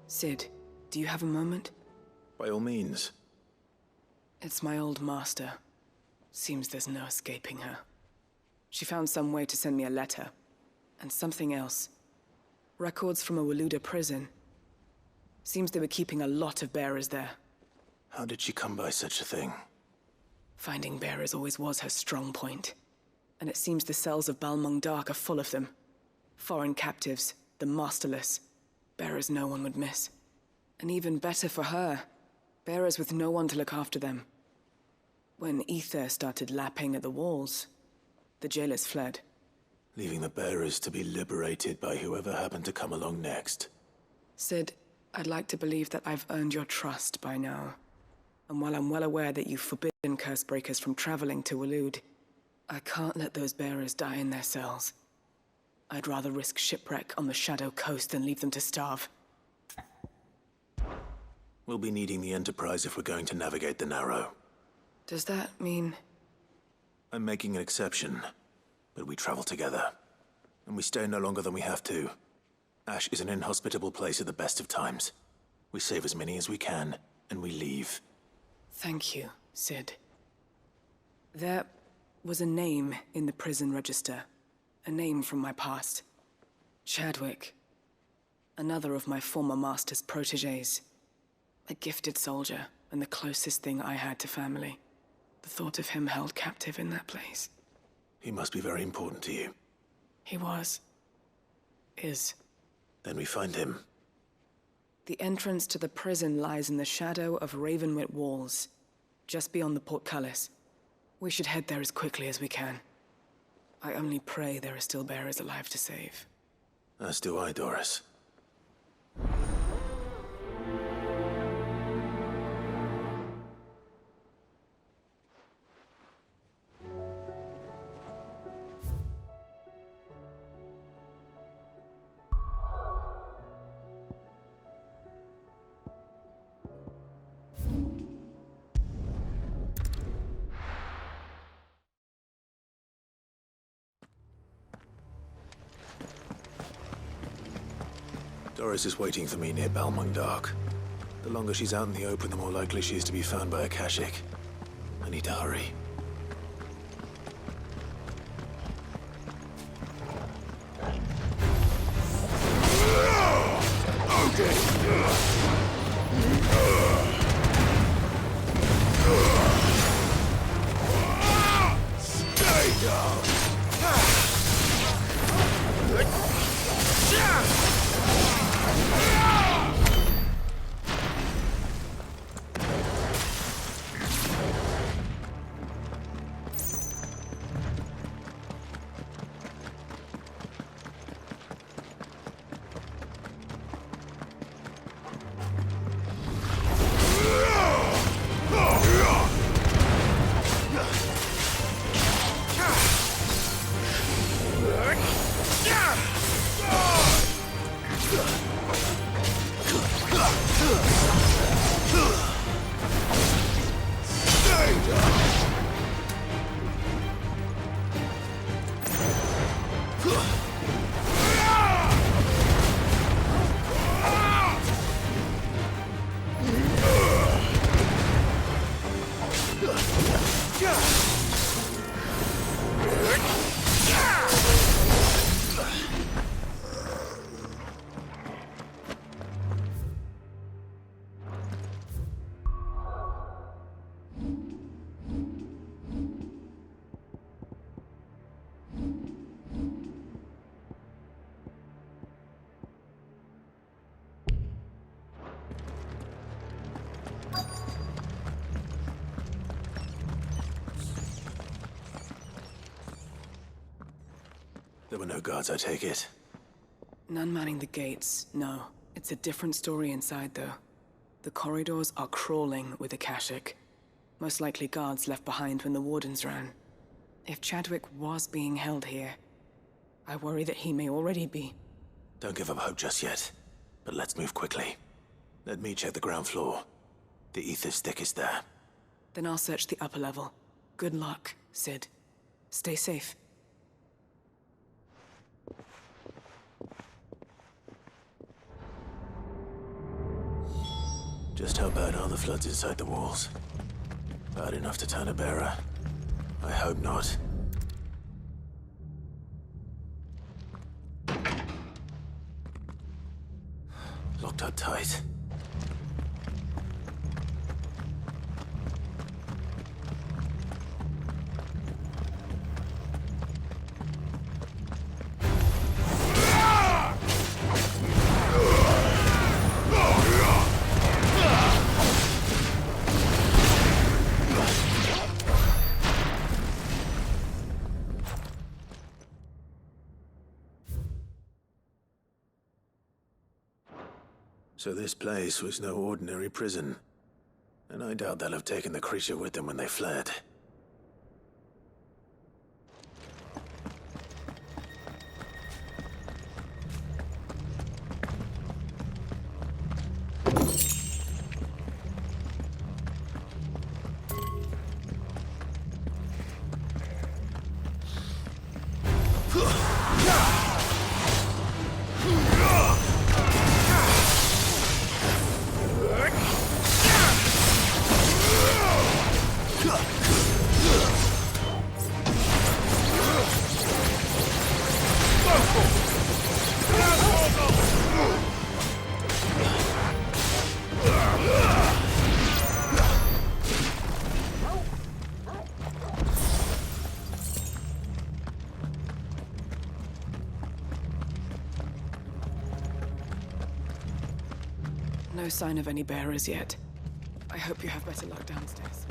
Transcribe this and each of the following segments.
Sid, do you have a moment? By all means. It's my old master. Seems there's no escaping her. She found some way to send me a letter. And something else. Records from a Waluda prison. Seems they were keeping a lot of bearers there. How did she come by such a thing? Finding bearers always was her strong point. And it seems the cells of Balmung Dark are full of them. Foreign captives, the masterless. Bearers no one would miss. And even better for her, bearers with no one to look after them. When ether started lapping at the walls, the jailers fled. Leaving the bearers to be liberated by whoever happened to come along next. Sid, I'd like to believe that I've earned your trust by now. And while I'm well aware that you've forbidden Cursebreakers from traveling to Waloed, I can't let those bearers die in their cells. I'd rather risk shipwreck on the Shadow Coast than leave them to starve. We'll be needing the Enterprise if we're going to navigate the Narrow. Does that mean... I'm making an exception, but we travel together. And we stay no longer than we have to. Ash is an inhospitable place at the best of times. We save as many as we can, and we leave. Thank you, Sid. There was a name in the prison register. A name from my past. Chadwick. Another of my former master's protégés. A gifted soldier, and the closest thing I had to family. The thought of him held captive in that place. He must be very important to you. He was. Is. Then we find him. The entrance to the prison lies in the shadow of Ravenwit Walls, just beyond the portcullis. We should head there as quickly as we can. I only pray there are still bearers alive to save. As do I, Doris. Doris is waiting for me near Balmung Dark. The longer she's out in the open, the more likely she is to be found by Akashic. I need to hurry. Stay down! There were no guards, I take it. None manning the gates, no. It's a different story inside, though. The corridors are crawling with Akashic. Most likely guards left behind when the wardens ran. If Chadwick was being held here, I worry that he may already be. Don't give up hope just yet, but let's move quickly. Let me check the ground floor. The ether stick is there. Then I'll search the upper level. Good luck, Sid. Stay safe. Just how bad are the floods inside the walls? Bad enough to turn a bearer? I hope not. Locked up tight. So this place was no ordinary prison. And I doubt they'll have taken the creature with them when they fled. No sign of any bearers yet. I hope you have better luck downstairs.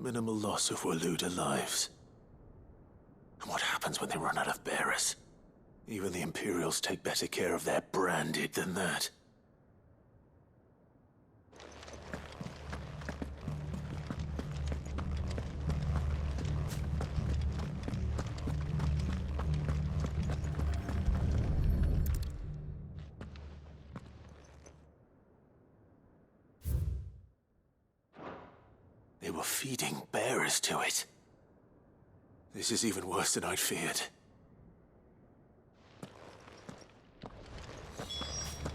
Minimal loss of Waluda lives. And what happens when they run out of bearers? Even the Imperials take better care of their branded than that. They were feeding bearers to it. This is even worse than I'd feared.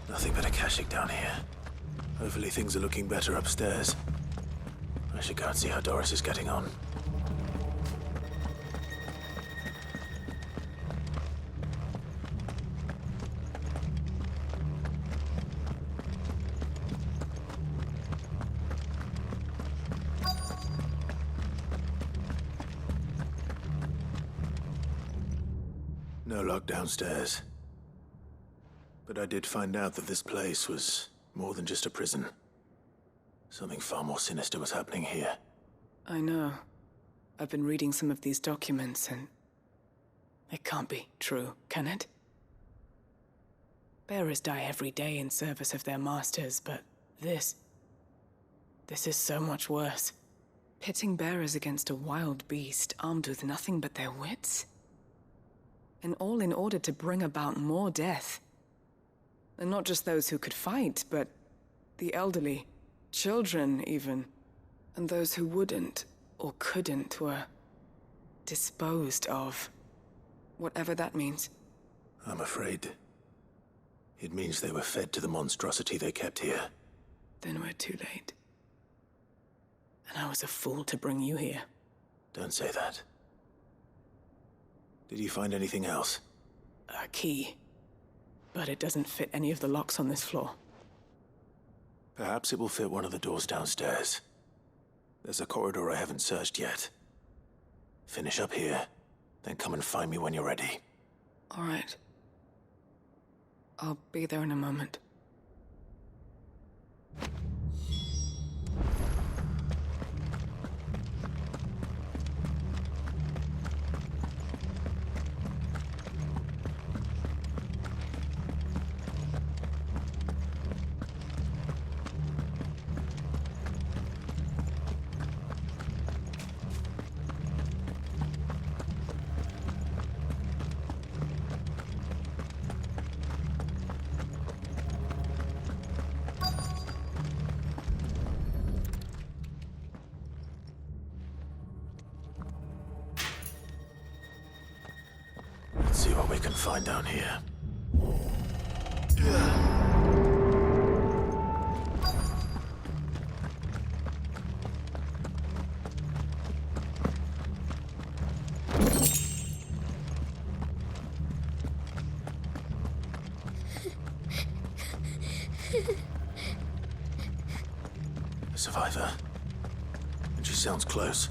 Nothing but a caching down here. Hopefully things are looking better upstairs. I should go and see how Doris is getting on. No lock downstairs. But I did find out that this place was more than just a prison. Something far more sinister was happening here. I know. I've been reading some of these documents and... it can't be true, can it? Bearers die every day in service of their masters, but this is so much worse. Pitting bearers against a wild beast armed with nothing but their wits? And all in order to bring about more death. And not just those who could fight, but the elderly, children even. And those who wouldn't or couldn't were disposed of. Whatever that means. I'm afraid It means they were fed to the monstrosity they kept here. Then we're too late. And I was a fool to bring you here. Don't say that. Did you find anything else? A key. But it doesn't fit any of the locks on this floor. Perhaps it will fit one of the doors downstairs. There's a corridor I haven't searched yet. Finish up here, then come and find me when you're ready. All right. I'll be there in a moment. Let's see what we can find down here. A survivor. And she sounds close.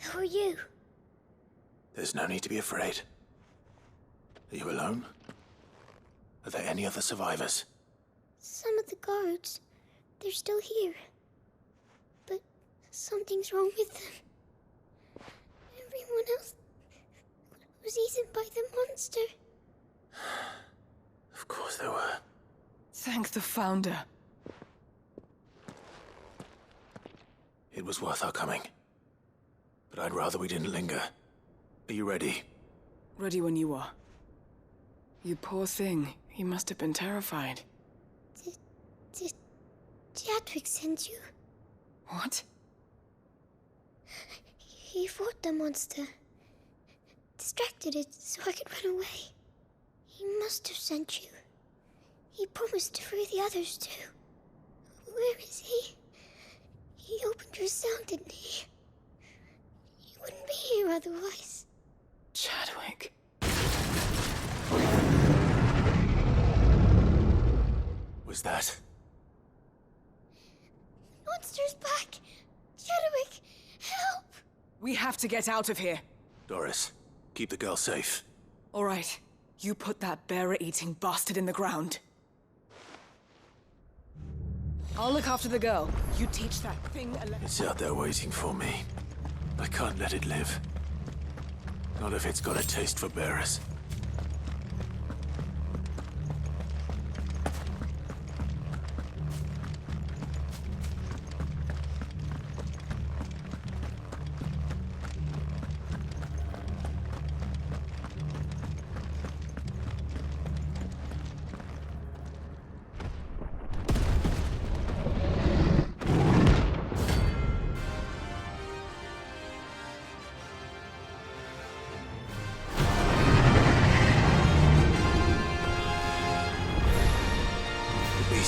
Who are you? There's no need to be afraid. Are you alone? Are there any other survivors? Some of the guards. They're still here. But something's wrong with them. Everyone else was eaten by the monster. Of course there were. Thank the Founder. It was worth our coming. But I'd rather we didn't linger. Are you ready? Ready when you are. You poor thing. He must have been terrified. Did Chadwick send you? What? He fought the monster. Distracted it so I could run away. He must have sent you. He promised to free the others too. Where is he? He opened your cell, didn't he? He wouldn't be here otherwise. Chadwick. Was that? Monster's back! Chadwick, help! We have to get out of here. Doris, keep the girl safe. All right. You put that bearer-eating bastard in the ground. I'll look after the girl. You teach that thing a lesson. It's out there waiting for me. I can't let it live. Not if it's got a taste for bearers.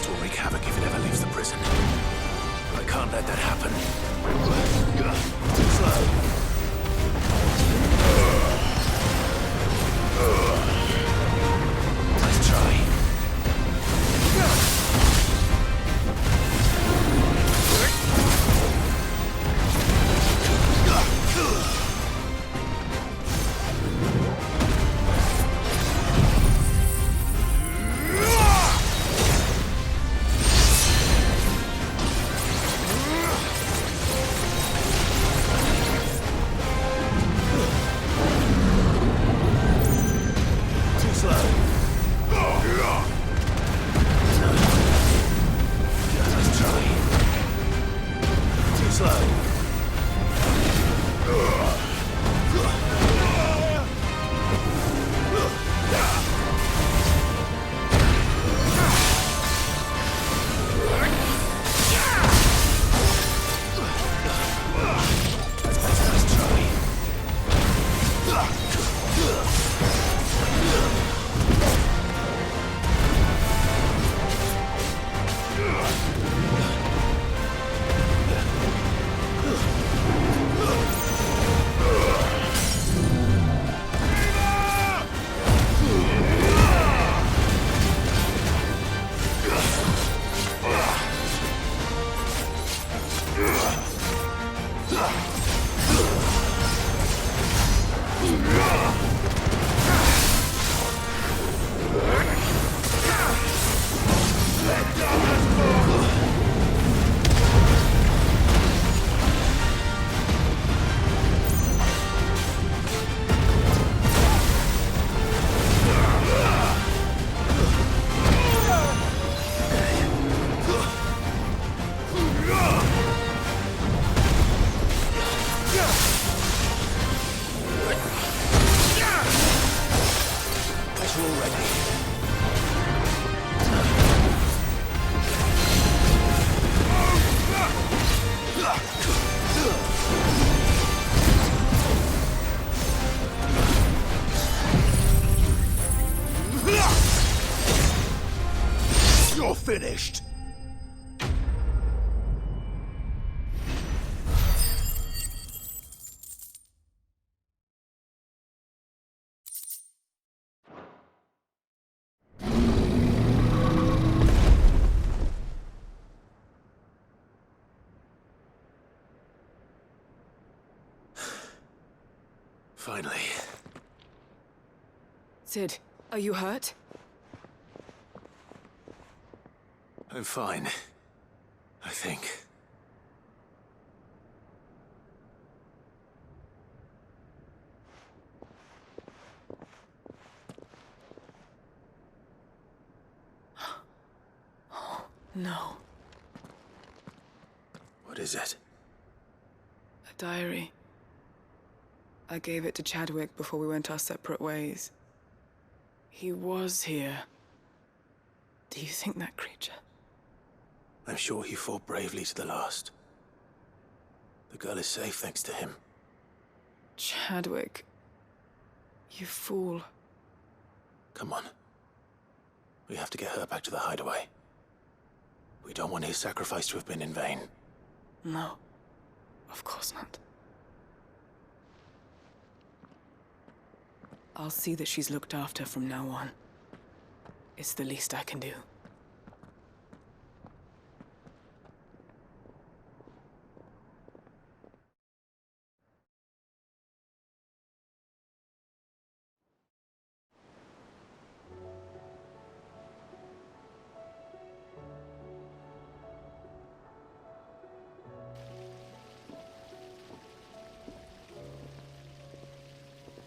Will wreak havoc if it ever leaves the prison. I can't let that happen. Too slow. Let's try. Let's try. Finally. Sid, are you hurt? I'm fine. I think. No. What is it? A diary. I gave it to Chadwick before we went our separate ways. He was here. Do you think that creature? I'm sure he fought bravely to the last. The girl is safe thanks to him. Chadwick. You fool. Come on. We have to get her back to the hideaway. We don't want his sacrifice to have been in vain. No. Of course not. I'll see that she's looked after from now on. It's the least I can do.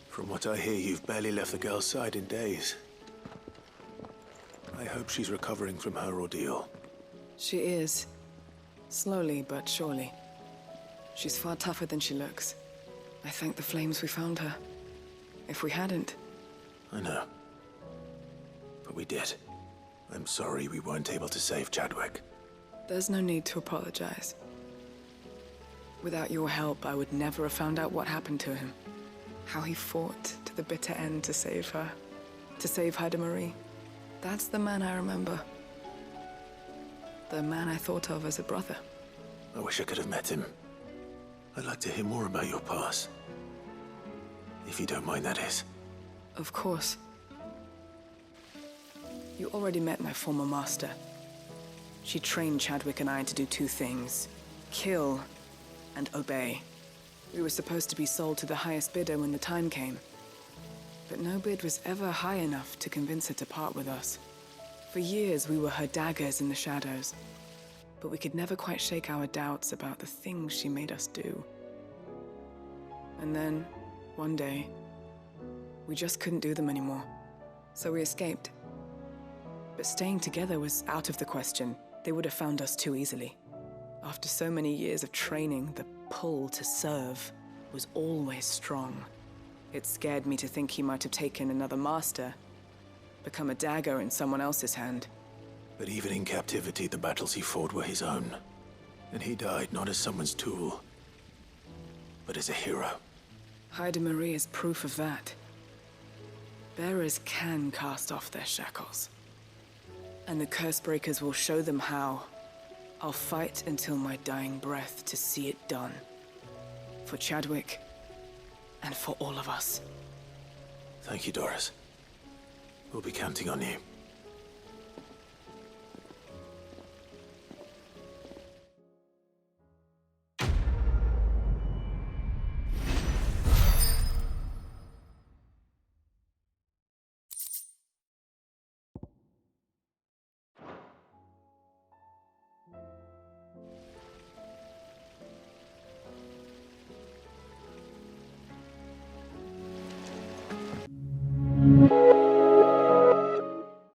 From what I hear, you've barely left the girl's side in days. I hope she's recovering from her ordeal. She is. Slowly but surely. She's far tougher than she looks. I thank the flames we found her. If we hadn't... I know. But we did. I'm sorry we weren't able to save Chadwick. There's no need to apologize. Without your help, I would never have found out what happened to him. How he fought to the bitter end to save her. To save Haida Marie. That's the man I remember. The man I thought of as a brother. I wish I could have met him. I'd like to hear more about your past. If you don't mind, that is. Of course. You already met my former master. She trained Chadwick and I to do two things. Kill and obey. We were supposed to be sold to the highest bidder when the time came. But no bid was ever high enough to convince her to part with us. For years, we were her daggers in the shadows. But we could never quite shake our doubts about the things she made us do. And then, one day, we just couldn't do them anymore. So we escaped. But staying together was out of the question. They would have found us too easily. After so many years of training, the pull to serve was always strong. It scared me to think he might have taken another master, become a dagger in someone else's hand. But even in captivity, the battles he fought were his own. And he died not as someone's tool, but as a hero. Haida Marie is proof of that. Bearers can cast off their shackles. And the Cursebreakers will show them how. I'll fight until my dying breath to see it done. For Chadwick, and for all of us. Thank you, Doris. We'll be counting on you.